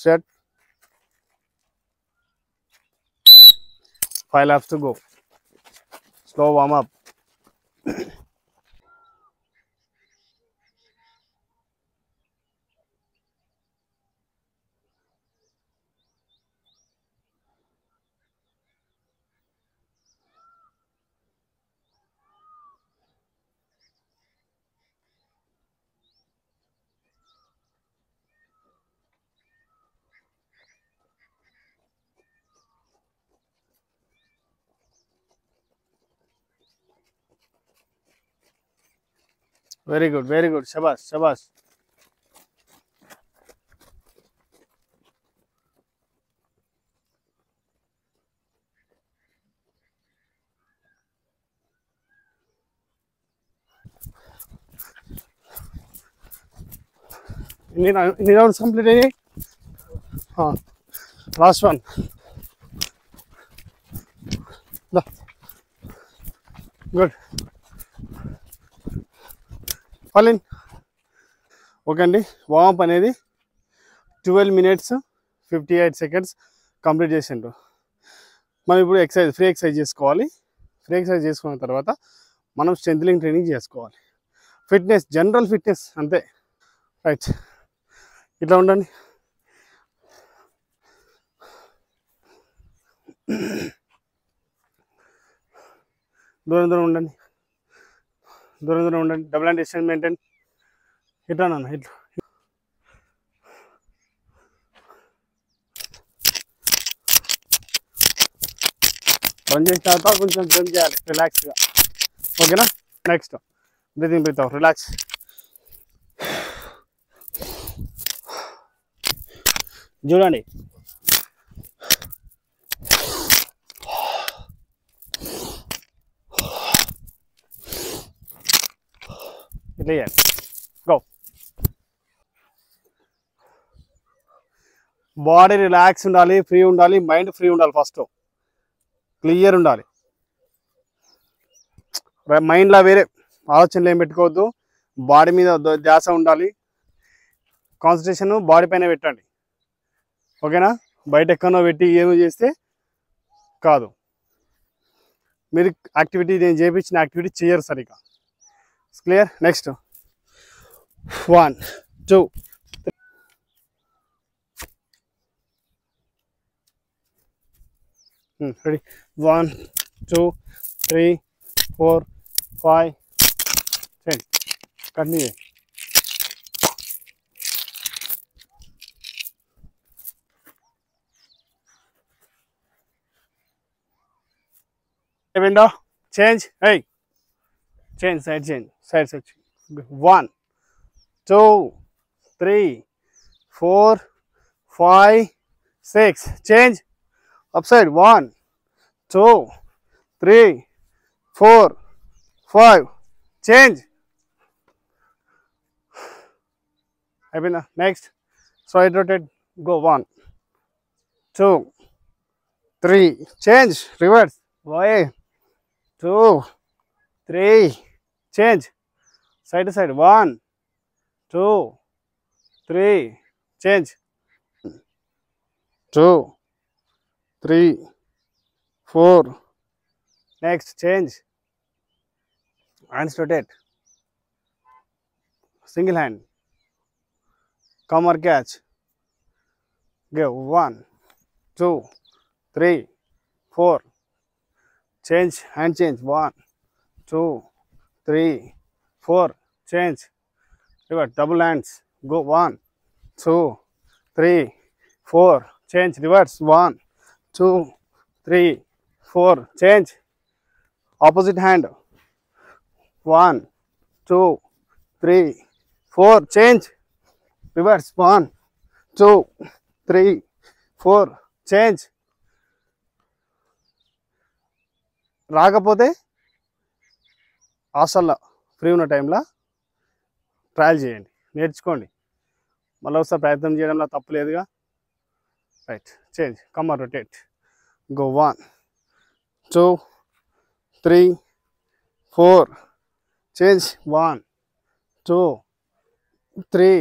Set. 5 laps to go. Slow warm up. Very good, very good. Shabash, shabash. Any rounds completed? Last one. Good. Fall in. Okay అండి, warm up అనేది 12 minutes 58 seconds complete చేసిండ్రు. మనం ఇప్పుడు free exercise చేసుకోవాలి. Free exercise చేసుకున్న తర్వాత మనం strengthening training చేసుకోవాలి. ఫిట్నెస్, జనరల్ ఫిట్నెస్ అంతే. రైట్, ఇట్లా ఉండండి. దూరం దూరం ఉండండి, దూరం దూరం ఉండండి. Double hand distance maintain. ఇట్లా నాన్న, ఇట్లా. రన్ చేసిన తర్వాత కొంచెం జంప్ చేయాలి రిలాక్స్గా. ఓకేనా? Next breathing, breathe out, relax. చూడండి, ఇట్లా చేయాలి. గో. బాడీ రిలాక్స్ ఉండాలి, ఫ్రీ ఉండాలి, మైండ్ ఫ్రీ ఉండాలి. ఫస్ట్ క్లియర్ ఉండాలి. మైండ్లో వేరే ఆలోచనలు ఏం పెట్టుకోవద్దు. బాడీ మీద ధ్యాస ఉండాలి. కాన్సన్ట్రేషన్ బాడీ పైన పెట్టండి. ఓకేనా? బయట ఎక్కడో పెట్టి ఏమో చేస్తే కాదు. మీరు యాక్టివిటీ, నేను చేయించిన యాక్టివిటీ చేయరు సరిగా. Clear? Next 1 2 ready. 1 2 3 4 5 10. Continue. window change. Hey, change, side change, side switch. 1 2 3 4 5 6. Change upside. 1 2 3 4 5. Change. అయిపోయిందా? Next side rotate. Go. 1 2 3. Change, reverse. 1 2 3. Change, side to side. 1 2 3. Change. 2 3 4. Next change. Hands rotate. Single hand. Come or catch. Go. 1 2 3 4. Change, hand change. 1 2 3 4. Change. Reverse, double hands. Go. 1 2 3 4. Change, reverse. 1 2 3 4. Change. Opposite hand. 1 2 3 4. Change. Reverse. 1 2 3 4. Change. రాకపోతే హాస్టల్లో free ఉన్న టైంలో trial చేయండి, నేర్చుకోండి. మళ్ళీ ఒకసారి ప్రయత్నం చేయడంలో తప్పు లేదుగా. Right, change. Come or rotate. Go. 1 2 3 4. Change. 1 2 3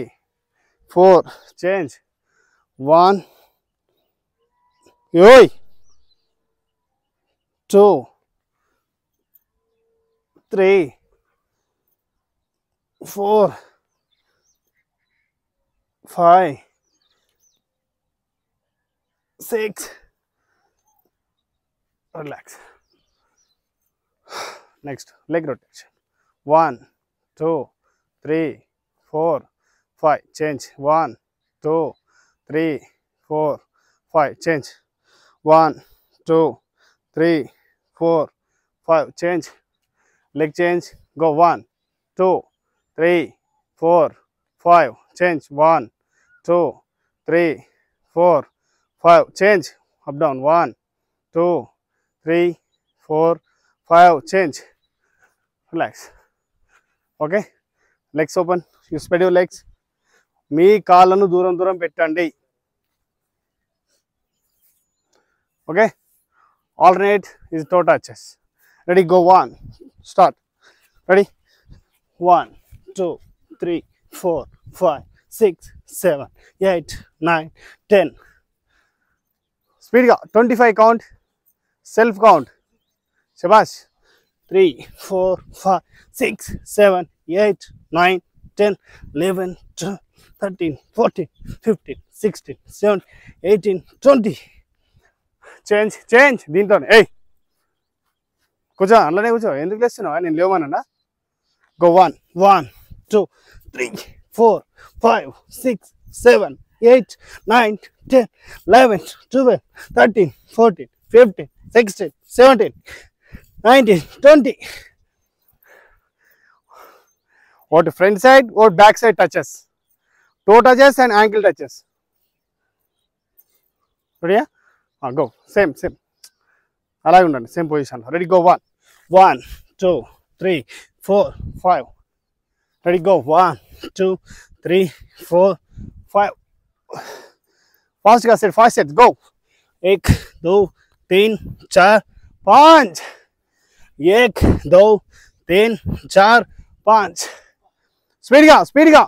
4. Change. 1 2 3 4 5 6. Relax. Next, leg rotation. 1 2 3 4 5. Change. 1 2 3 4 5. Change. 1 2 3 4 5. Change. Leg change. Go. 1 2 3 4 5. Change. 1 2 3 4 5. Change. Up down. 1 2 3 4 5. Change. Relax. Okay. Legs open. You spread your legs. మీ కాళ్ళను దూరం దూరం పెట్టండి. Okay. Alternate is toe touches. Ready? Go. 1. Start. Ready? 1 2 3 4 5 6 7 8 9 10. Speed ga 25 count. Self count. Shabash. 3 4 5 6 7 8 9 10 11 12 13 14 15 16 17 18 20. Change దీంతో కూర్చో అందులోనే కూర్చో. ఎందుకు లేస్తున్నావా? నేను లేవమన్నా. Go. 1 1 2 3 4 5 6 7 8 9 10 11 12 13 14 15 16 17 19 20. What front side or back side touches, toe touches and ankle touches. Ready? Go. Same. అలాగే ఉండండి. Same position. Ready? Go. 1 1 2 3 4 5. Ready? Go. 1 2 3 4 5. Fast का set. 5 sets. गो. 1 2 3 4 5. 1 2 3 4 5. Speed గా.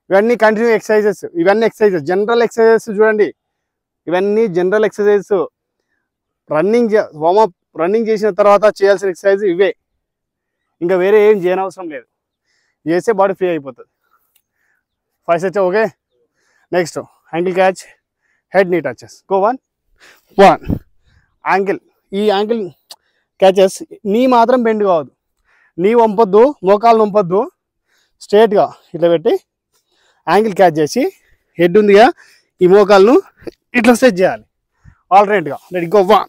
ఇవన్నీ కంటిన్యూ ఎక్సర్సైజెస్. ఇవన్నీ ఎక్సర్సైజెస్, జనరల్ ఎక్సర్సైజెస్. చూడండి, ఇవన్నీ general exercises. Warm up running చేసిన తర్వాత చేయాల్సిన ఎక్సర్సైజ్ ఇవే. ఇంకా వేరే ఏం చేయనవసరం లేదు. చేస్తే బాడీ ఫ్రీ అయిపోతుంది. 5 sets. Okay. Next ankle catch, head knee touches. Go. 1 ankle. ఈ యాంకిల్ క్యాచెస్ నీ మాత్రం బెండ్ కావద్దు. నీ వంపొద్దు, మోకాలు వంపొద్దు. స్ట్రేట్గా ఇట్లా పెట్టి యాంకిల్ క్యాచ్ చేసి హెడ్ ఉందిగా ఈ మోకాలను ఇట్లా స్ట్రెచ్ చేయాలి ఆల్టర్నేట్గా. రెడీ? గో. 1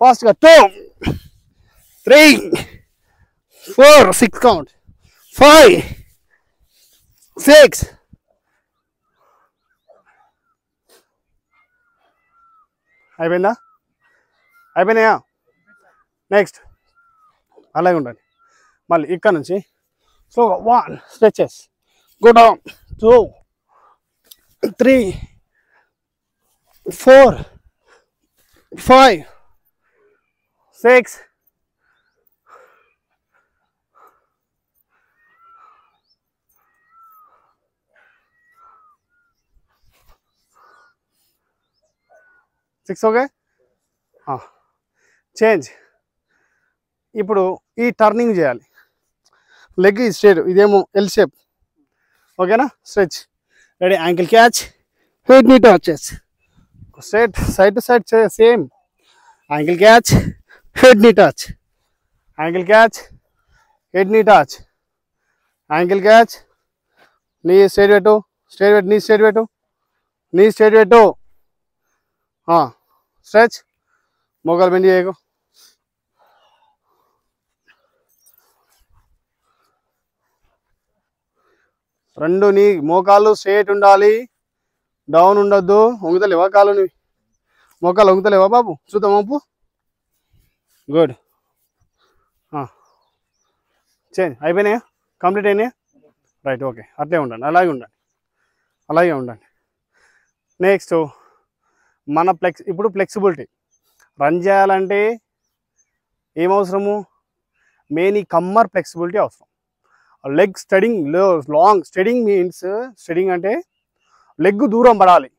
ఫాస్ట్గా. 2 3 4 6 కౌంట్. 5 6 అయిపోయినాయా? నెక్స్ట్ అలాగే ఉండండి. మళ్ళీ ఇక్కడ నుంచి స్లోగా 1 stretches. Go down. 2 3 4 5 6 6. Okay. Change. ఇప్పుడు ఈ టర్నింగ్ చేయాలి. లెగ్ స్ట్రేట్, ఇదేమో ఎల్ షేప్. ఓకేనా? Stretch. Ready? Ankle catch, head knee touches. Straight side to side same. Ankle catch, head knee touch. Ankle catch, head knee touch. Ankle catch. Knee straight పెట్టు. Knee straight పెట్టు. Stretch. మోకాలు bend చేయకు. రెండు నీ మోకాళ్ళు straight ఉండాలి, down ఉండొద్దు. వంగుతలేవా కాళ్ళు? నీ మోకాలు వంగుతలేవా బాబు? చూద్దాం వంపు. గుడ్. చేంజ్. అయిపోయినాయా? కంప్లీట్ అయినాయా? రైట్. ఓకే. అట్లే ఉండండి. అలాగే ఉండండి. నెక్స్ట్ మన ఇప్పుడు ఫ్లెక్సిబిలిటీ. రన్ చేయాలంటే ఏమవసరము? మెయిన్ ఈ కమ్మర్ ఫ్లెక్సిబిలిటీ అవసరం. Leg studying long. Studying means, studying అంటే లెగ్ దూరం పడాలి,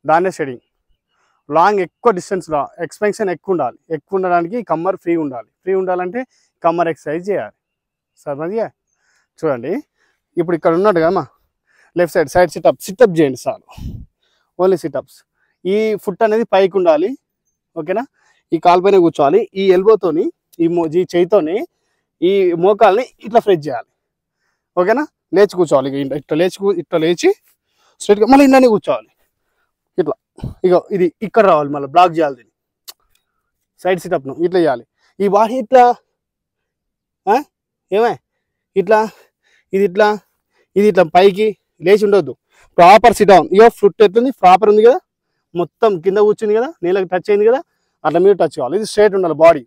దాన్నే స్టడింగ్. లాంగ్ ఎక్కువ డిస్టెన్స్లో ఎక్స్పెన్షన్ ఎక్కువ ఉండాలి. ఎక్కువ ఉండడానికి కమ్మర్ ఫ్రీ ఉండాలి. ఫ్రీ ఉండాలంటే కమ్మర్ ఎక్సర్సైజ్ చేయాలి. సరిగా చూడండి. ఇప్పుడు ఇక్కడ ఉన్నాడు కదమ్మా, లెఫ్ట్ సైడ్ సిటప్ చేయండి చాలు, ఓన్లీ సిటప్స్. ఈ ఫుట్ అనేది పైకి ఉండాలి, ఓకేనా. ఈ కాలు పైన కూర్చోవాలి. ఈ ఎల్బోతోని, ఈ చేయితోని ఈ మోకాల్ని ఇట్లా ఫ్రెష్ చేయాలి, ఓకేనా. లేచి కూర్చోవాలి, ఇట్లా లేచి స్ట్రైట్గా మళ్ళీ ఇందానే కూర్చోవాలి. ఇట్లా ఇది ఇక్కడ రావాలి, మళ్ళీ బ్లాక్ చేయాలి దీన్ని. సైడ్ సిటప్ను ఇట్లా చేయాలి. ఈ బాడీ ఇట్లా ఇట్లా ఇది ఇట్లా పైకి లేచి ఉండొద్దు. Proper SIT down. ఫుట్ ఎట్లుంది, ప్రాపర్ ఉంది కదా, మొత్తం కింద కూర్చుంది కదా, నీళ్ళకి టచ్ అయింది కదా, అట్లా మీరు టచ్ కావాలి. ఇది స్ట్రైట్ ఉండాలి బాడీ,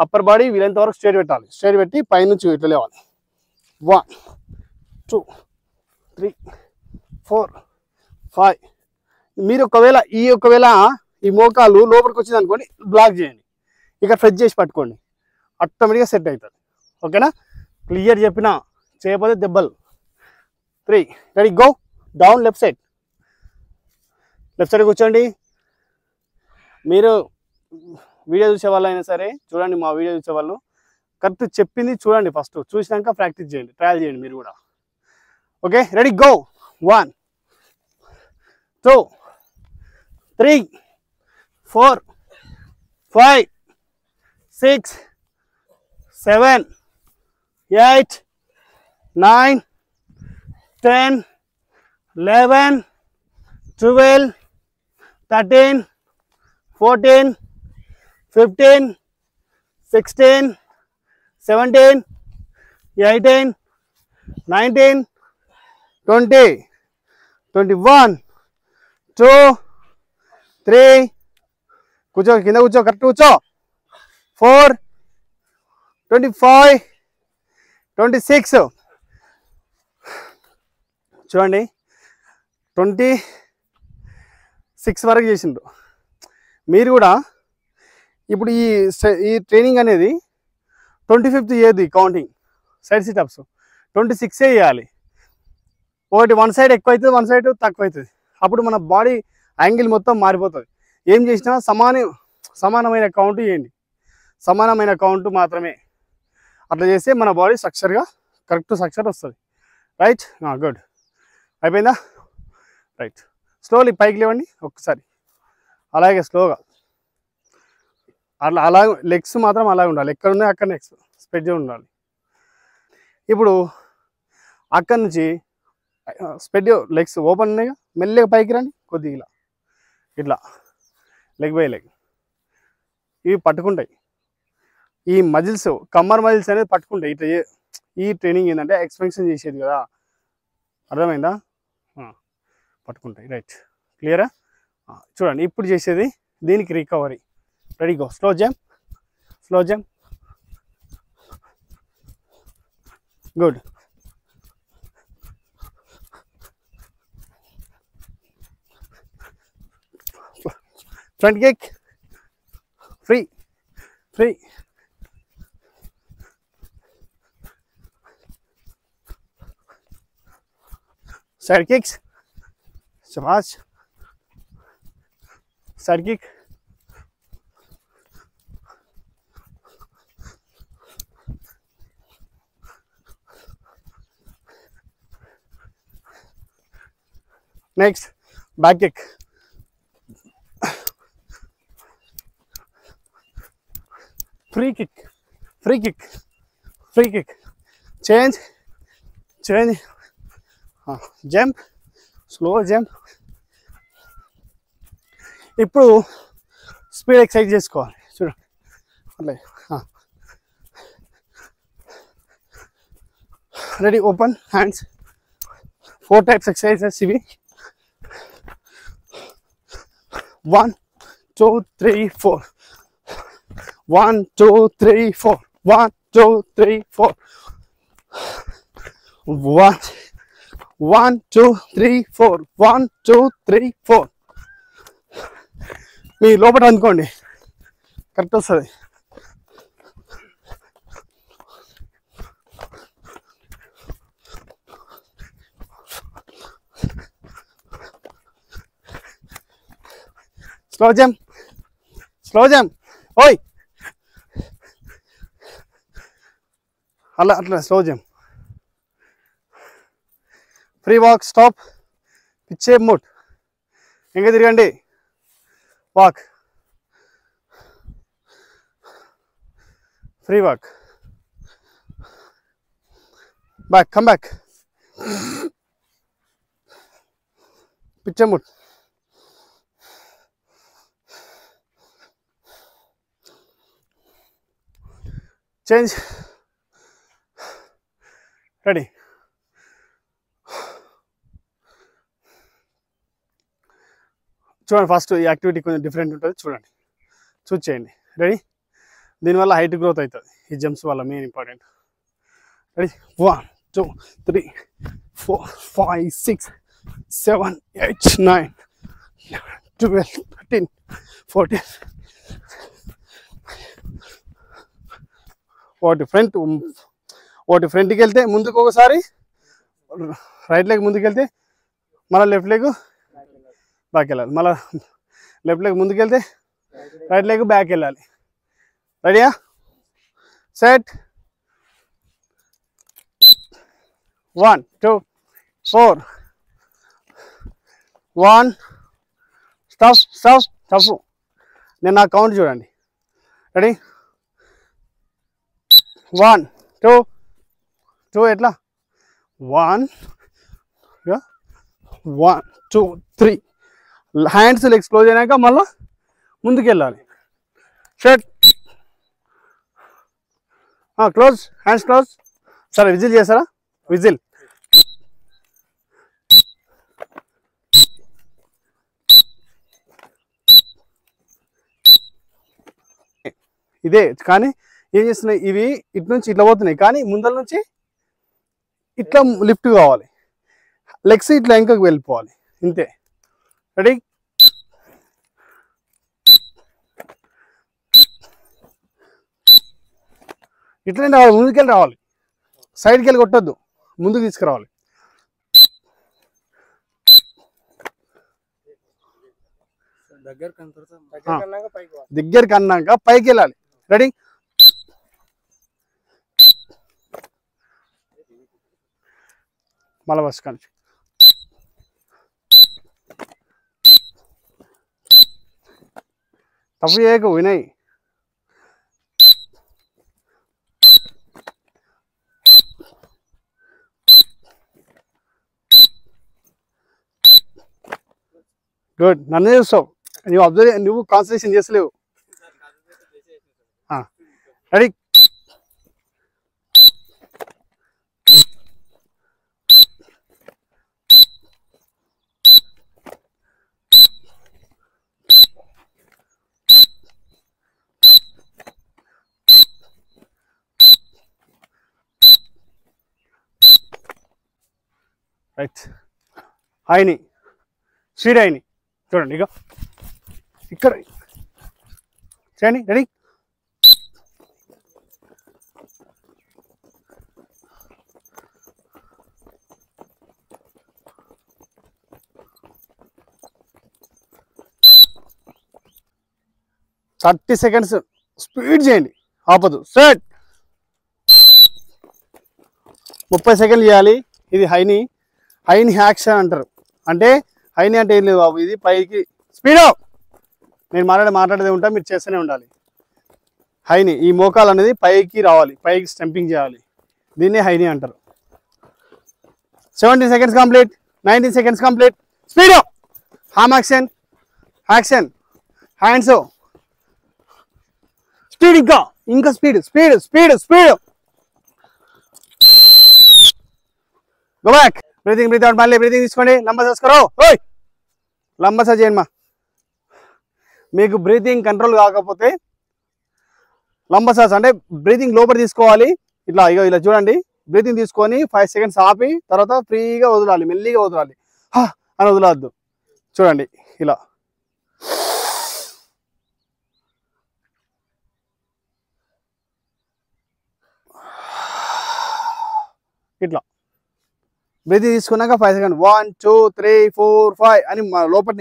అప్పర్ బాడీ వీలైనంత వరకు స్ట్రైట్ పెట్టాలి. స్ట్రైట్ పెట్టి పైనుంచి ఇట్లా లేవాలి. 1 2 3 4 5. మీరు ఒకవేళ ఈ మోకాలు లోపలికి వచ్చింది అనుకోండి, బ్లాక్ చేయండి, ఇక ఫ్రెష్ చేసి పట్టుకోండి, ఆటోమేటిక్గా సెట్ అవుతుంది, ఓకేనా. క్లియర్ చెప్పినా, చేయకపోతే దెబ్బలు. 3 ready go. Down left side కూర్చోండి. మీరు వీడియో చూసే వాళ్ళు అయినా సరే చూడండి, మా వీడియో చూసే వాళ్ళు కరెక్ట్ చెప్పింది చూడండి, ఫస్ట్ చూసినాక ప్రాక్టీస్ చేయండి, ట్రయల్ చేయండి మీరు కూడా. Okay ready go. 1 2 3 4 5 6 7 8 9 10 11 12 13 14 15 16 17 18 19 20 21 2 3 కూర్చో, కింద కూర్చో, కరెక్ట్ కూర్చో. 4 25 26 చూడండి, 26 వరకు చేసిండ్రు. మీరు కూడా ఇప్పుడు ఈ ట్రైనింగ్ అనేది 25th చేయద్దు. కౌంటింగ్ సైడ్ సిటప్స్ 26 చేయాలి. ఒకటి వన్ సైడ్ ఎక్కువ అవుతుంది, వన్ సైడ్ తక్కువ అవుతుంది. అప్పుడు మన బాడీ యాంగిల్ మొత్తం మారిపోతుంది. ఏం చేసినా సమానమైన కౌంట్ చేయండి, సమానమైన కౌంట్ మాత్రమే. అట్లా చేస్తే మన బాడీ స్ట్రక్చర్గా కరెక్ట్ స్ట్రక్చర్ వస్తుంది. Right, good. అయిపోయిందా? రైట్. స్లోలీ పైకి లేవండి ఒక్కసారి, అలాగే స్లోగా. అలా లెగ్స్ మాత్రం అలాగే ఉండాలి, ఎక్కడ ఉన్నాయి అక్కడనే స్ప్రెడ్ ఉండాలి. ఇప్పుడు అక్కడి నుంచి స్ప్రెడ్, లెగ్స్ ఓపెన్ ఉన్నాయి, మెల్లగా పైకి రండి కొద్దిగా, ఇట్లా లెగ్ బై లెగ్. ఇవి పట్టుకుంటాయి, ఈ మజిల్స్, కమ్మర్ మజిల్స్ అనేది పట్టుకుంటాయి. ఇట్లా ఈ ట్రైనింగ్ ఏంటంటే ఎక్స్పెన్షన్ చేసేది కదా, అర్థమైందా? పట్టుకుంటాయి. రైట్, క్లియరా? చూడండి ఇప్పుడు చేసేది దీనికి recovery. Ready go. Slow jump, slow jump, good. Front kick, free free, side kicks, shabash, side kick, next back kick, free kick, free kick, free kick, change, change, jump, slow jump. ఇప్పుడు speed exercise చేసుకోవాలి చూడండి, అట్లా. Ready, open hands. 4 types exercises ఇవి. 1 2 3 4, 1 2 3 4, 1 2 3 4, 1 2 3 4, 1 2 3 4. మీ లోపల అనుకోండి, correct వస్తుంది. Slow jump ఓయ్ అట్లా slow jump. Free walk stop పిచ్చే మూట్ ఇంకా తిరగండి walk free walk back come back పిచ్చే మూట్ చేంజ్ రెడీ. చూడండి ఫస్ట్ ఈ యాక్టివిటీ కొంచెం డిఫరెంట్ ఉంటుంది చూడండి చూస్ చేయండి. రెడీ. దీనివల్ల హైట్ గ్రోత్ అవుతుంది ఈ జంప్స్ వల్ల మెయిన్ ఇంపార్టెంట్. రెడీ 1 2 3 4 5 6 7 8 9 12 13 14 ఒకటి ఫ్రంట్కి వెళ్తే ముందుకు ఒకసారి రైట్ లెగ్ ముందుకు వెళ్తే మళ్ళీ లెఫ్ట్ లెగ్ బ్యాక్ వెళ్ళాలి. మళ్ళీ లెఫ్ట్ లెగ్ ముందుకు వెళ్తే రైట్ లెగ్ బ్యాక్ వెళ్ళాలి. రెడీయా సెట్ 1 2 4 1 స్టాప్. నేను నా కౌంట్ చూడండి. రెడీ 1 2 ఎట్లా 1 1 2 3 హ్యాండ్స్ లెగ్స్ క్లోజ్ అయినాక మళ్ళీ ముందుకు వెళ్ళాలి. Set close hands close. సరే విజిల్ చేస్తారా విజిల్. ఇదే కానీ ఏం చేస్తున్నాయి ఇవి ఇటు నుంచి ఇట్లా పోతున్నాయి కానీ ముందర నుంచి ఇట్లా లిఫ్ట్ కావాలి. లెగ్స్ ఇట్లా వెనకకు వెళ్ళిపోవాలి ఇంతే. రెడీ ఇట్లనే రావాలి ముందుకెళ్ళి రావాలి. సైడ్కి వెళ్ళి కొట్టొద్దు ముందుకు తీసుకురావాలి. దగ్గరికి అన్నాక పైకి వెళ్ళాలి. రెడీ మళ్ళీ బస్ కానీ తప్పు చేయకు వినయ్. గుడ్. నన్ను చూస్తావు నువ్వు కాన్సన్ట్రేషన్ చేస్తలేవు. Ready right. హాయిని స్పీడ్ అయిని చూడండి ఇక ఇక్కడ చేయండి. రెడీ 30 సెకండ్స్ స్పీడ్ చేయండి ఆపదు. సెట్ 30 సెకండ్లు చేయాలి. ఇది హైని యాక్షన్ అంటారు. అంటే హైని అంటే ఏం లేదు బాబు, ఇది పైకి స్పీడ్. నేను మాట్లాడేదే ఉంటా, మీరు చేస్తూనే ఉండాలి. హైని ఈ మోకాలు అనేది పైకి రావాలి, పైకి స్టంపింగ్ చేయాలి. దీన్నే హైని అంటారు. 17 seconds complete. 19 seconds complete. Speed. హామ్ యాక్షన్ హ్యాండ్స్ స్పీడ్. ఇంకా speed. Go back. Breathe out. మళ్ళీ బ్రీతింగ్ తీసుకోండి. లంబా చేసుకో. ఓయ్ లంబా చేయండి మా. మీకు బ్రీతింగ్ కంట్రోల్ కాకపోతే లంబా సాస్ అంటే బ్రీతింగ్ లోపల తీసుకోవాలి. ఇలా చూడండి. బ్రీతింగ్ తీసుకొని 5 సెకండ్స్ ఆపి తర్వాత ఫ్రీగా వదలాలి, మెల్లిగా వదలాలి. అని వదలవద్దు. చూడండి ఇలా ఇట్లా బ్రీతింగ్ తీసుకున్నాక 5 సెకండ్ 1 2 3 4 5 అని లోపల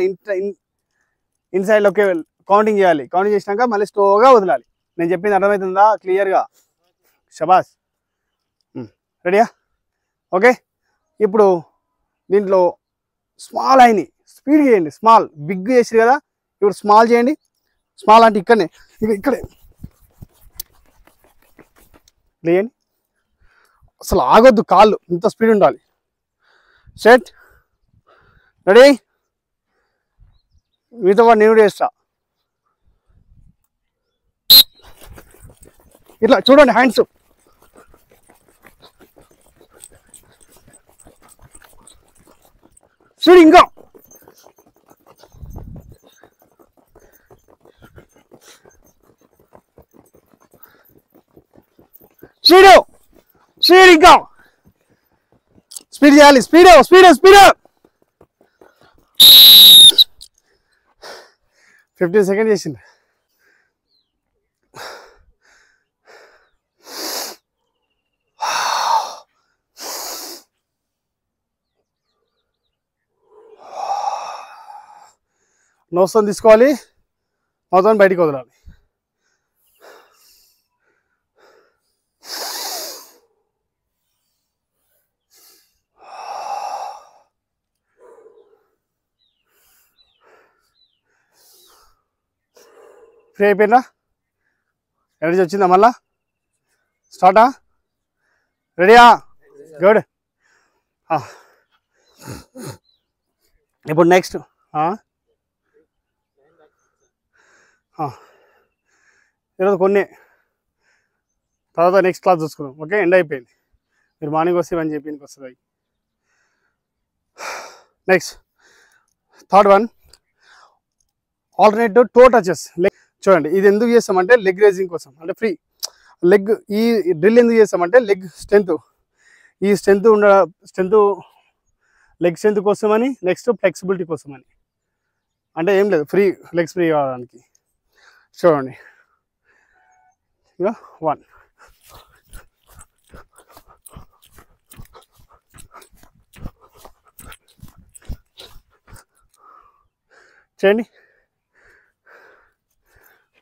ఇన్సైడ్ ఓకే కౌంటింగ్ చేయాలి. కౌంటింగ్ చేసినాక మళ్ళీ స్లోగా వదలాలి. నేను చెప్పింది అర్థమవుతుందా క్లియర్గా? షబాస్. రెడీయా? ఓకే. ఇప్పుడు దీంట్లో స్మాల్ అయినాయి, స్పీడ్ చేయండి. స్మాల్ బిగ్ చేసి కదా, ఇప్పుడు స్మాల్ చేయండి. స్మాల్ అంటే ఇక్కడనే, ఇక్కడే లేయండి. అసలు ఆగొద్దు, కాళ్ళు ఇంత స్పీడ్ ఉండాలి. Set, ready? మీతో పాటు నేను చేస్తా. ఇట్లా చూడండి, హ్యాండ్స్ చూడు. ఇంకా స్పీడ్ స్పీడ్, ఇంకా స్పీడ్ చేయాలి. Speed speed speed. 15 సెకండ్ చేసింది. నోసం తీసుకోవాలి, మొత్తం బయటికి వదలాలి. ఫ్రీ అయిపోయినా? ఎనర్జీ వచ్చిందా? మళ్ళా స్టార్టా? రెడీయా? గుడ్. ఇప్పుడు నెక్స్ట్ ఈరోజు కొన్ని, తర్వాత నెక్స్ట్ క్లాస్ చూసుకుందాం. ఓకే, ఎండ్ అయిపోయింది. మీరు మార్నింగ్ వస్తే ఇవన్నీ చెప్పి వస్తుంది. Next third one, alternative toe touches. Leg చూడండి, ఇది ఎందుకు చేస్తామంటే లెగ్ రేజింగ్ కోసం, అంటే ఫ్రీ లెగ్. ఈ డ్రిల్ ఎందుకు చేస్తామంటే లెగ్ స్ట్రెంత్, ఈ స్ట్రెంత్ లెగ్ స్ట్రెంత్ కోసమని, నెక్స్ట్ ఫ్లెక్సిబిలిటీ కోసమని. అంటే ఏం లేదు, ఫ్రీ లెగ్స్ ఫ్రీ కావడానికి. చూడండి, ఇక 1 చేయండి.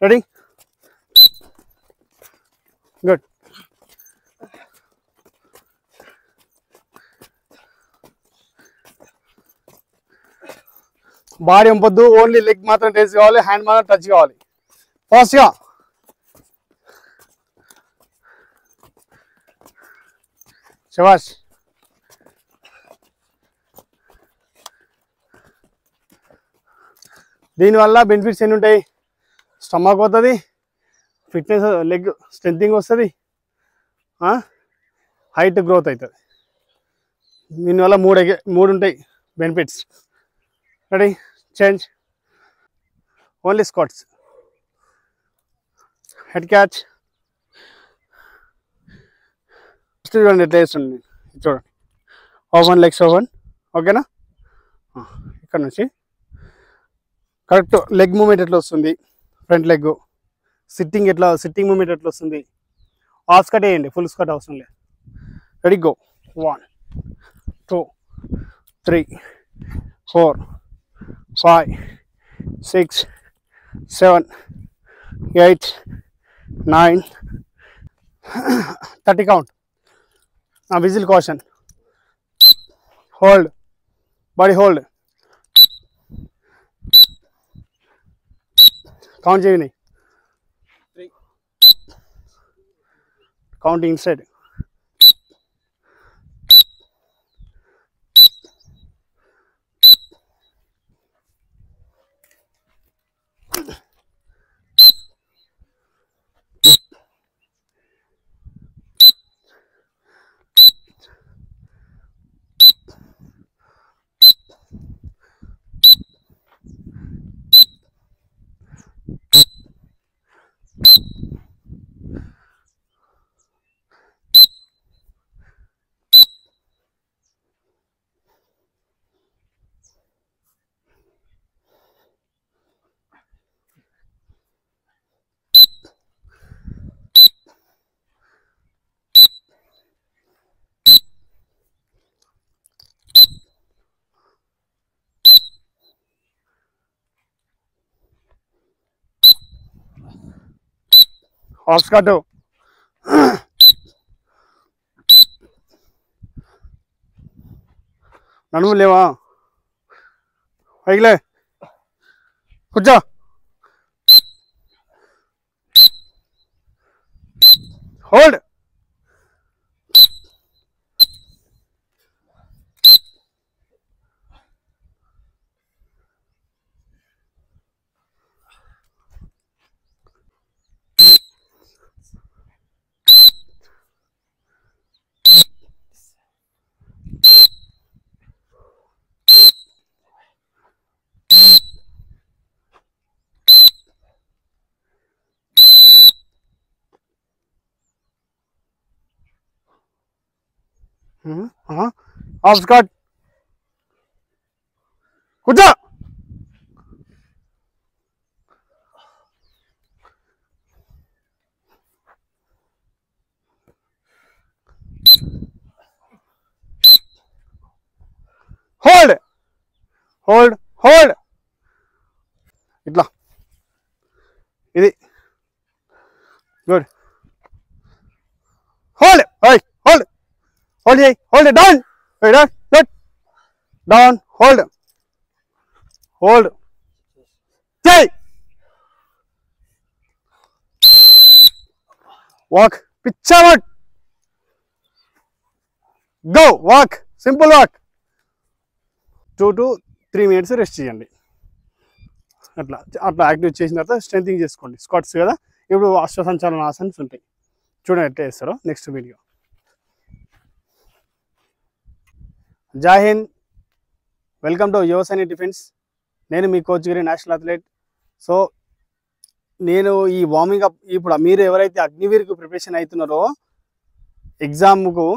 రెడీ? గుడ్. బాడీ వంపొద్దు, ఓన్లీ లెగ్ మాత్రం టచ్ కావాలి, హ్యాండ్ మాత్రం టచ్ కావాలి. ఫాస్ట్గా. శభాష్. దీనివల్ల బెనిఫిట్స్ ఎన్ని ఉంటాయి? స్టమక్ అవుతుంది, ఫిట్నెస్, లెగ్ స్ట్రెంథింగ్ వస్తుంది, హైట్ గ్రోత్ అవుతుంది. దీనివల్ల మూడు ఉంటాయి benefits. Ready? Change. Only squats. Head catch. చూడండి ఎట్లా వేస్తుంది, చూడండి. Open, legs open. ఓకేనా? ఇక్కడ నుంచి కరెక్ట్ లెగ్ మూమెంట్ ఎట్లా వస్తుంది, ఫ్రంట్ లెగ్ సిట్టింగ్ మూమెంట్ ఎట్లా వస్తుంది. హాఫ్ స్కర్ట్ వేయండి, ఫుల్ స్కర్ట్ అవసరం లేదు. Ready? Go. 1 2 3 4 5 6 7 8 9 30 count. Whistle caution. Hold, body hold. Count చేయండి. Counting inside. హాఫ్ స్కాట్, నడుము లేవా, పైకిలే, కూర్చో, హోల్డ్, హాఫ్ స్కాట్, కూర్చో, హోల్డ్ హోల్డ్ హోల్డ్, ఇట్లా, ఇది గుడ్, హోల్డ్ హోల్డ్ హోల్డ్ చేయి, hold down, down down, hold hold చేయి, వాక్, పిచ్చావట్, go, walk, simple walk, 2 to 3 minutes rest చేయండి. అట్లా అట్లా యాక్టివ్ చేసిన తర్వాత స్ట్రెంథింగ్ చేసుకోండి. స్క్వాట్స్ కదా, ఇప్పుడు అశ్వసంచాలన ఆసన్స్ ఉంటాయి, చూడండి ఎట్లా చేస్తారో నెక్స్ట్ వీడియో. జై Hind, welcome to Yuvasena defence. నేను మీ కోచ్ గిరి, నేషనల్ అథ్లెట్. సో నేను ఈ వార్మింగ్ అప్, ఇప్పుడు మీరు ఎవరైతే అగ్నివీర్కు ప్రిపరేషన్ అవుతున్నారో ఎగ్జామ్కు,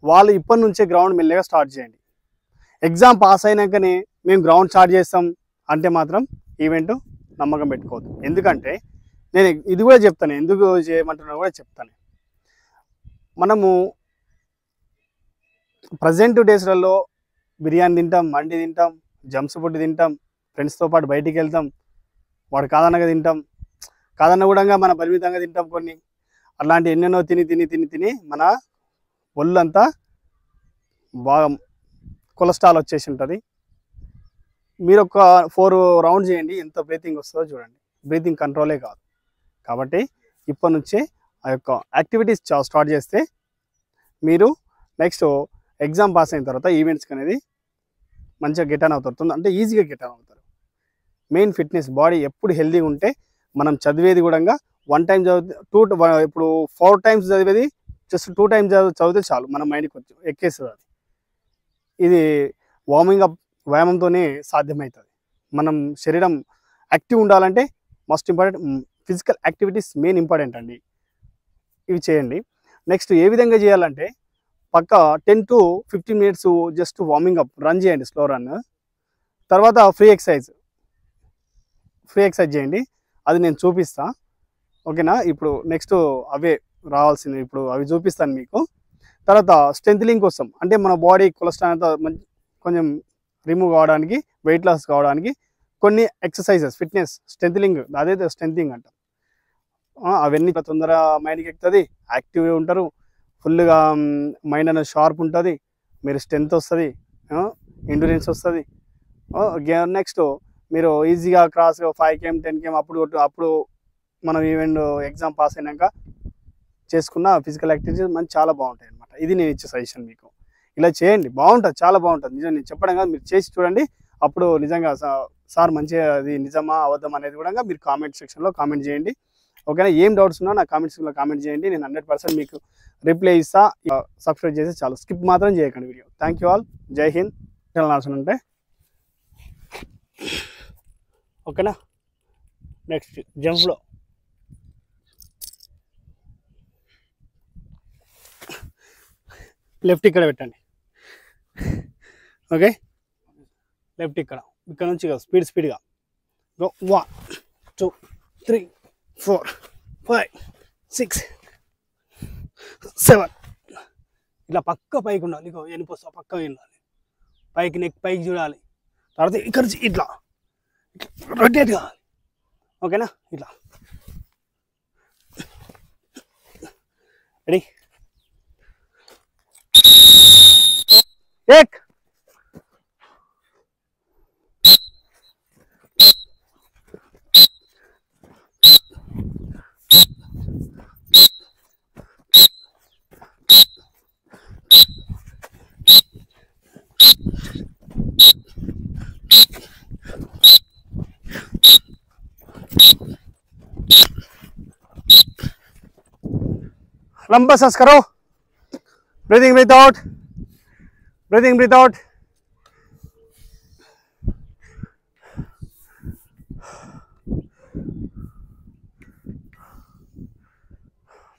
వాళ్ళు ఇప్పటి నుంచే గ్రౌండ్ మెల్లగా స్టార్ట్ చేయండి. ఎగ్జామ్ పాస్ అయినాకనే మేము గ్రౌండ్ స్టార్ట్ చేస్తాం అంటే మాత్రం ఈవెంట్ నమ్మకం పెట్టుకోవద్దు. ఎందుకంటే నేను ఇది కూడా చెప్తాను, ఎందుకు చేయమంటున్నా కూడా చెప్తాను. మనము ప్రజెంట్ డేస్లలో బిర్యానీ తింటాం, మండి తింటాం, జంప్స్ ఫుడ్ తింటాం, ఫ్రెండ్స్తో పాటు బయటికి వెళ్తాం, వాడు కాదన్నగా తింటాం, కాదన్న కూడా మన పరిమితంగా తింటాం కొన్ని. అలాంటి ఎన్నెన్నో తిని తిని తిని తిని మన ఒళ్ళంతా బాగా కొలెస్ట్రాల్ వచ్చేసి ఉంటుంది. మీరు ఒక 4 రౌండ్స్ చేయండి, ఎంత బ్రీతింగ్ వస్తుందో చూడండి. బ్రీతింగ్ కంట్రోలే కాదు. కాబట్టి ఇప్పటి నుంచే ఆ యొక్క యాక్టివిటీస్ స్టార్ట్ చేస్తే మీరు నెక్స్ట్ ఎగ్జామ్ పాస్ అయిన తర్వాత ఈవెంట్స్కి అనేది మంచిగా గెట్ ఆన్ అవుతుంది, అంటే ఈజీగా గెట్ ఆన్ అవుతారు. మెయిన్ ఫిట్నెస్, బాడీ ఎప్పుడు హెల్తీగా ఉంటే మనం చదివేది కూడా 1 టైం చదివితే ఇప్పుడు 4 times చదివేది జస్ట్ 2 times చదివితే చాలు, మన మైండ్కి కొంచెం ఎక్కేస్తుంది. అది ఇది వార్మింగ్ అప్ వ్యాయామంతోనే సాధ్యమవుతుంది. మనం శరీరం యాక్టివ్ ఉండాలంటే must important physical activities main important అండి. ఇవి చేయండి. నెక్స్ట్ ఏ విధంగా చేయాలంటే పక్క 10 to 15 minutes just warming up, run చేయండి, స్లో రన్. తర్వాత ఫ్రీ ఎక్సర్సైజ్ చేయండి, అది నేను చూపిస్తా, ఓకేనా. ఇప్పుడు నెక్స్ట్ అవే రావాల్సింది, ఇప్పుడు అవి చూపిస్తాను మీకు. తర్వాత స్ట్రెంథనింగ్ కోసం, అంటే మన బాడీ కొలెస్ట్రాల్ అంతా కొంచెం రిమూవ్ కావడానికి, వెయిట్ లాస్ కావడానికి కొన్ని ఎక్సర్సైజెస్, ఫిట్నెస్ స్ట్రెంథనింగ్, అదైతే స్ట్రెంథనింగ్ అంటాం. అవన్నీ తొందరగా మైండ్కి ఎక్కుతుంది, యాక్టివ్గా ఉంటారు, ఫుల్గా మైండ్ అనేది షార్ప్ ఉంటుంది, మీరు స్ట్రెంత్ వస్తుంది, ఎండ్యూరెన్స్ వస్తుంది. నెక్స్ట్ మీరు ఈజీగా క్రాస్గా 5 km 10 km అప్పుడు మనం ఈవెంట్ ఎగ్జామ్ పాస్ అయినాక చేసుకున్న ఫిజికల్ యాక్టివిటీస్ మంచి చాలా బాగుంటాయి అనమాట. ఇది నేను ఇచ్చే సజెషన్ మీకు. ఇలా చేయండి, బాగుంటుంది, చాలా బాగుంటుంది. నిజం నేను చెప్పడం కాదు, మీరు చేసి చూడండి. అప్పుడు నిజంగా సార్ మంచిగా అది నిజమా అబద్ధం అనేది కూడా మీరు కామెంట్ సెక్షన్లో కామెంట్ చేయండి, ఓకేనా. ఏం డౌట్స్ ఉన్నా నా కామెంట్ సెక్షన్లో కామెంట్ చేయండి, నేను 100% మీకు రిప్లై ఇస్తా. సబ్స్క్రైబ్ చేసి చాలు, స్కిప్ మాత్రం చేయకండి వీడియో. థ్యాంక్ యూ ఆల్, జై హింద్. ఆసనం అంటే ఓకేనా. నెక్స్ట్ జంప్లో లెఫ్ట్ ఇక్కడ పెట్టండి, ఓకే. లెఫ్ట్ ఇక్కడ నుంచి స్పీడ్గా గో. 1 2 3 4 5 6 7. ఇట్లా పక్క పైకి ఉండాలి, ఎనిపోస్తా పక్క ఉండాలి, పైకి నెక్ పైకి చూడాలి. తర్వాత ఇక్కడ నుంచి ఇట్లా రొటేట్ కావాలి, ఓకేనా. ఇట్లా రెడీ, एक लंबा सांस करो, breathing breathe out, breathing breathe out,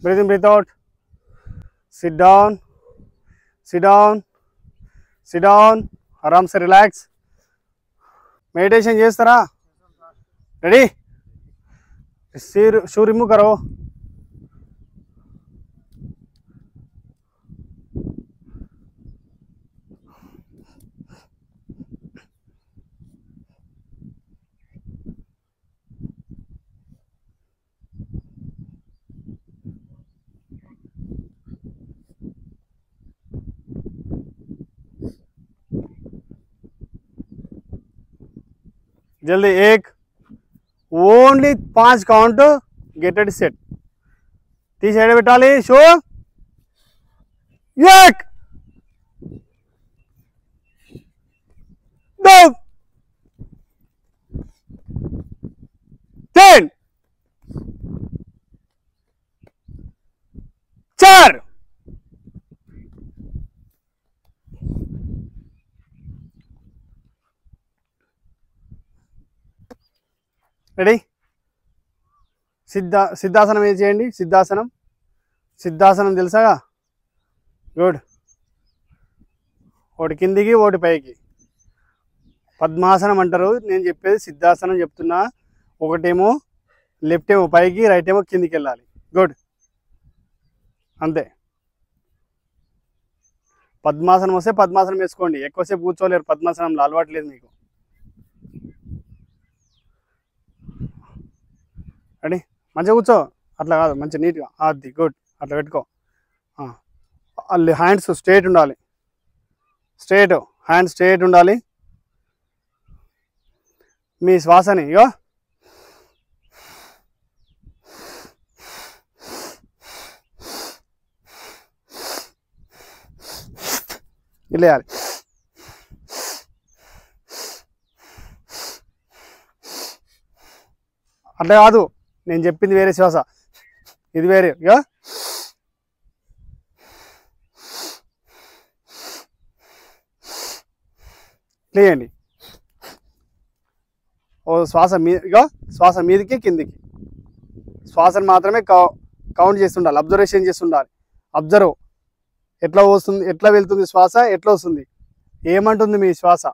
breathing breathe out, sit down, sit down, sit down, आराम से रिलैक्स। मेडिटेशन చేస్తారా? రెడీ, షూ రిమూవ్ करो, जल्दी, एक, only 5 count, get ready set, తీసి సైడ్ పెట్టాలి షూ, एक, 2, 3, 4, రెడీ, సిద్ధాసనం ఏం చేయండి, సిద్ధాసనం, సిద్ధాసనం తెలుసాగా, గుడ్, ఒకటి కిందికి ఒకటి పైకి, పద్మాసనం అంటారు, నేను చెప్పేది సిద్ధాసనం చెప్తున్నా, ఒకటేమో లెఫ్ట్ ఏమో పైకి, రైట్ ఏమో కిందికి వెళ్ళాలి, గుడ్, అంతే. పద్మాసనం వస్తే పద్మాసనం వేసుకోండి, ఎక్కువసేపు కూర్చోలేరు పద్మాసనంలో, అలవాటు లేదు మీకు. రెడీ, మంచిగా కూర్చో, అట్లా కాదు, మంచిగా నీట్గా, అది గుడ్, అట్లా పెట్టుకో, అల్లి హ్యాండ్స్ స్ట్రేట్ ఉండాలి, స్ట్రేట్ హ్యాండ్స్ స్ట్రేట్ ఉండాలి. మీ శ్వాసని ఇగో ఇల్లేయాలి, అట్లా కాదు, నేను చెప్పింది వేరే శ్వాస, ఇది వేరే, ఇక లేయండి, ఓ శ్వాస ఇక శ్వాస మీదకి కిందికి, శ్వాసను మాత్రమే కౌంట్ చేస్తుండాలి, అబ్జర్వేషన్ చేస్తుండాలి, అబ్జర్వ్ ఎట్లా వస్తుంది, ఎట్లా వెళ్తుంది శ్వాస, ఎట్లా వస్తుంది, ఏమంటుంది మీ శ్వాస.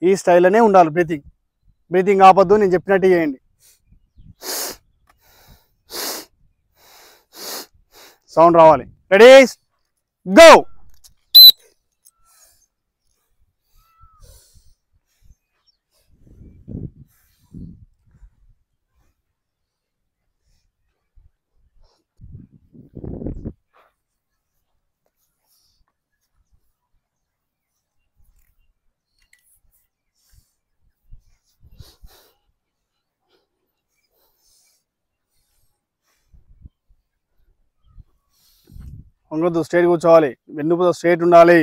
ఈ స్టైల్లోనే ఉండాలి బ్రీతింగ్, బ్రీతింగ్ ఆపద్దు, నేను చెప్పినట్టు చేయండి. సౌండ్ రావాలి, రెడీ, గో. వంగొద్దు, స్ట్రేట్ కూర్చోవాలి, వెన్నుపూస స్ట్రేట్ ఉండాలి.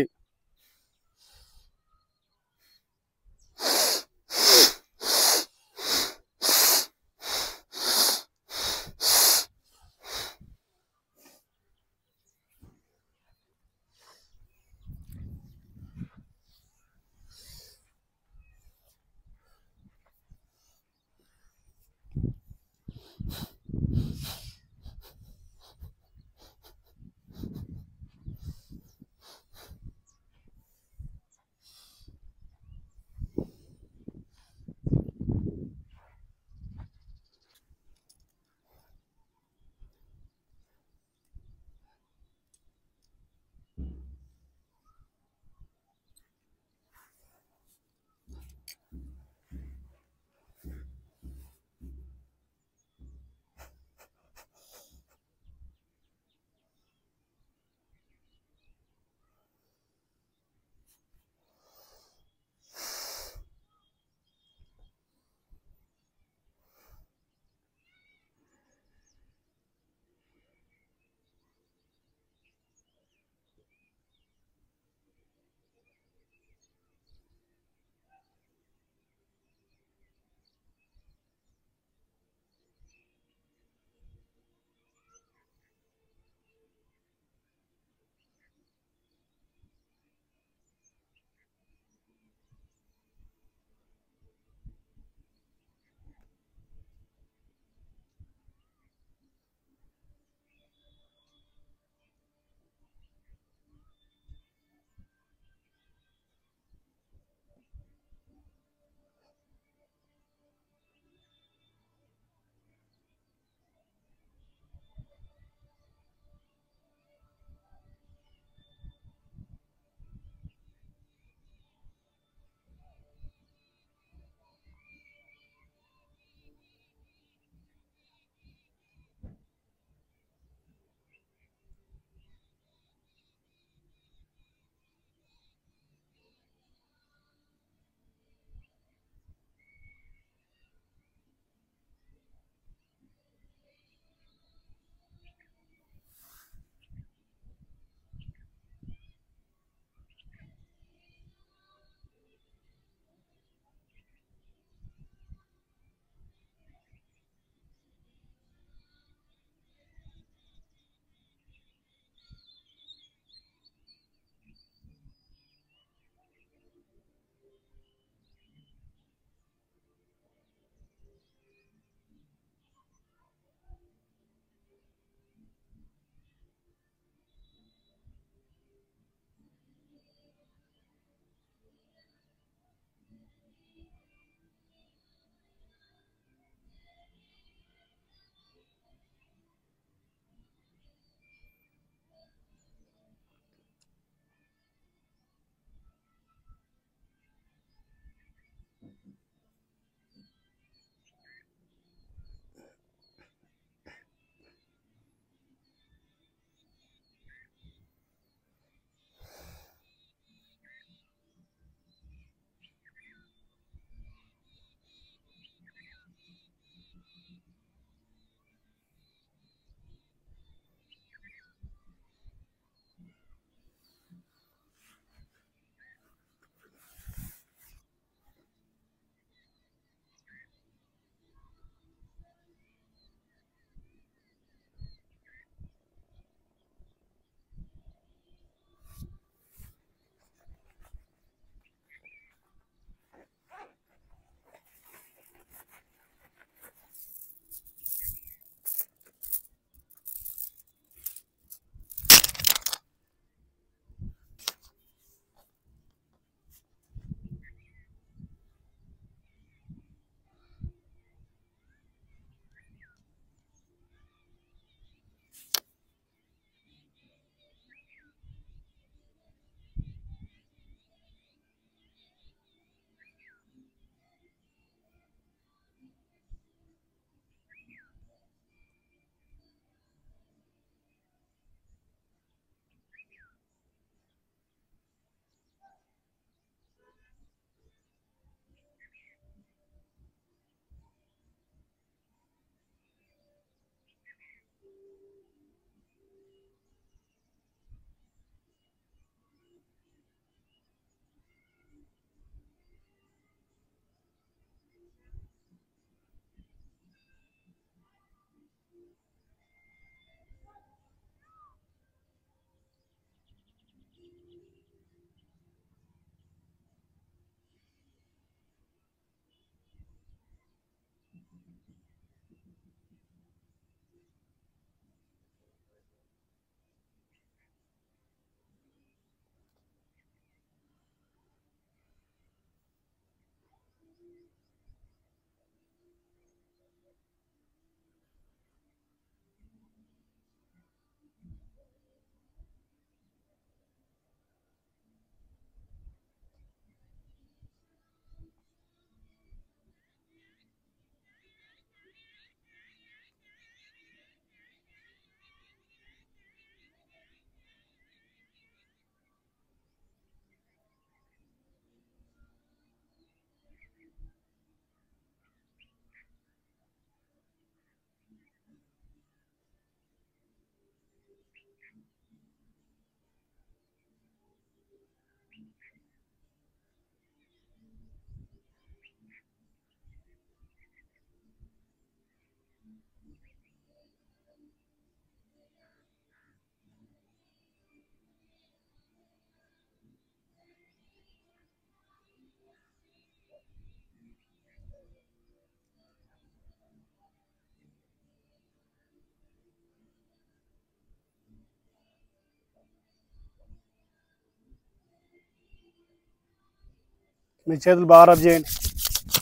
మీ చేతులు బాగా రబ్ చేయండి.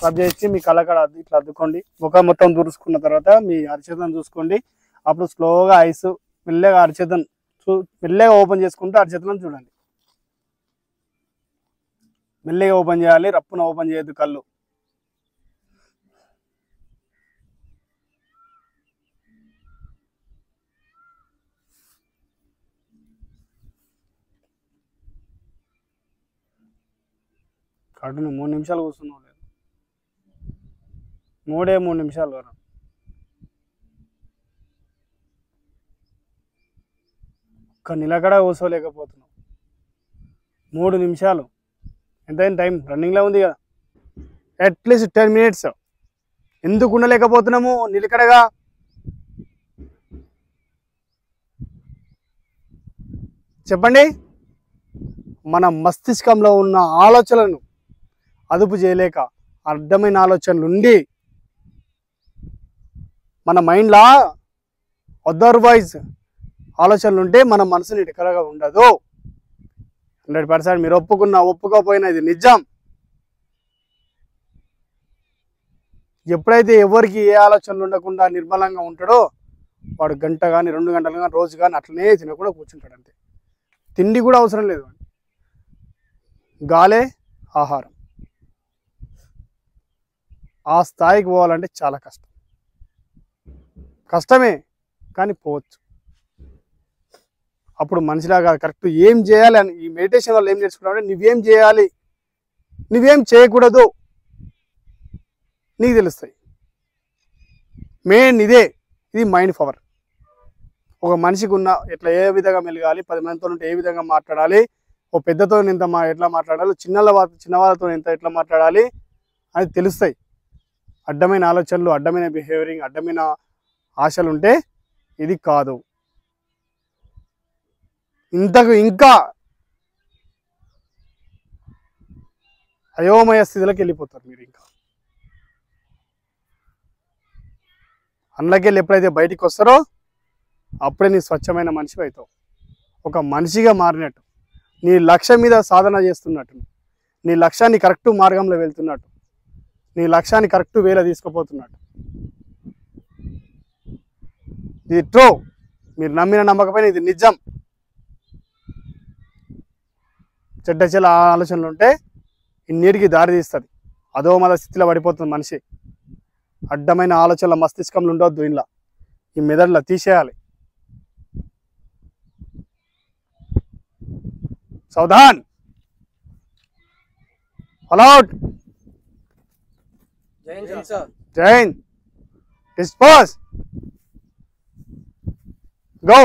రబ్ చేసి మీ కళ్ళకడ ఇట్లా అద్దుకోండి. ముఖం మొత్తం తుడుచుకున్న తర్వాత మీ అరిచేతను చూసుకోండి. అప్పుడు స్లోగా ఐస్ మెల్లగా అరిచేతను మెల్లగా ఓపెన్ చేసుకుంటూ అరిచేతలను చూడండి. మెల్లగా ఓపెన్ చేయాలి, రప్పున ఓపెన్ చేయొద్దు కళ్ళు. కడును 3 నిమిషాలు కూర్చున్నావు లేదు, 3 నిమిషాలు వరం. ఒక్క నిలకడ కూర్చోలేకపోతున్నావు. 3 నిమిషాలు ఎంతైనా టైం రన్నింగ్లో ఉంది కదా, అట్లీస్ట్ 10 minutes. ఎందుకు ఉండలేకపోతున్నాము నిలకడగా? చెప్పండి. మన మస్తిష్కంలో ఉన్న ఆలోచనలను అదుపు చేయలేక అడ్డమైన ఆలోచనలు ఉండి మన మైండ్లా అదర్వైజ్ ఆలోచనలు ఉంటే మన మనసు నిలకడగా ఉండదు. 100% మీరు ఒప్పుకోకపోయినా ఇది నిజం. ఎప్పుడైతే ఎవరికి ఏ ఆలోచనలు ఉండకుండా నిర్మలంగా ఉంటాడో వాడు గంట కానీ 2 గంటలు కానీ రోజు కానీ అట్లనే తినకుండా కూర్చుంటాడు. అంతే, తిండి కూడా అవసరం లేదు. గాలే ఆహారం. ఆ స్థాయికి పోవాలంటే చాలా కష్టమే కానీ పోవచ్చు. అప్పుడు మనిషిలాగా కరెక్ట్ ఏం చేయాలి అని ఈ మెడిటేషన్ వల్ల ఏం నేర్చుకున్నావు, నువ్వేం చేయాలి నువ్వేం చేయకూడదు నీకు తెలుస్తాయి. మెయిన్ ఇది మైండ్ పవర్. ఒక మనిషికి ఉన్న ఎట్లా ఏ విధంగా మెలగాలి, 10 మందితో ఉంటే ఏ విధంగా మాట్లాడాలి, ఓ పెద్దతో ఎట్లా మాట్లాడాలి, చిన్నవాళ్ళతో ఎట్లా మాట్లాడాలి అని తెలుస్తాయి. అడ్డమైన ఆలోచనలు, అడ్డమైన బిహేవియరింగ్, అడ్డమైన ఆశలు ఉంటే ఇది కాదు. ఇంకా అయోమయ స్థితిలోకి వెళ్ళిపోతారు మీరు. ఇంకా అందులోకి వెళ్ళి ఎప్పుడైతే బయటికి వస్తారో అప్పుడే నీ స్వచ్ఛమైన మనిషి అవుతావు. ఒక మనిషిగా మారినట్టు, నీ లక్ష్యం మీద సాధన చేస్తున్నట్టు, నీ లక్ష్యాన్ని కరెక్ట్ మార్గంలో వెళ్తున్నట్టు, నీ లక్ష్యాన్ని కరెక్ట్ వేలో తీసుకుపోతున్నట్టు. ఇది ట్రూ. మీరు నమ్మిన నమ్మకపోయినా ఇది నిజం. చెడ్డ ఆలోచనలు ఉంటే ఇన్నిటికి దారి తీస్తుంది. అధోమద స్థితిలో పడిపోతుంది మనిషి. అడ్డమైన ఆలోచనల మస్తిష్కంలో ఉండొద్దు. ఇలా ఈ మెదడులో తీసేయాలి. సావధాన్, అలౌట్, జైన్, డిస్పోజ్, గో.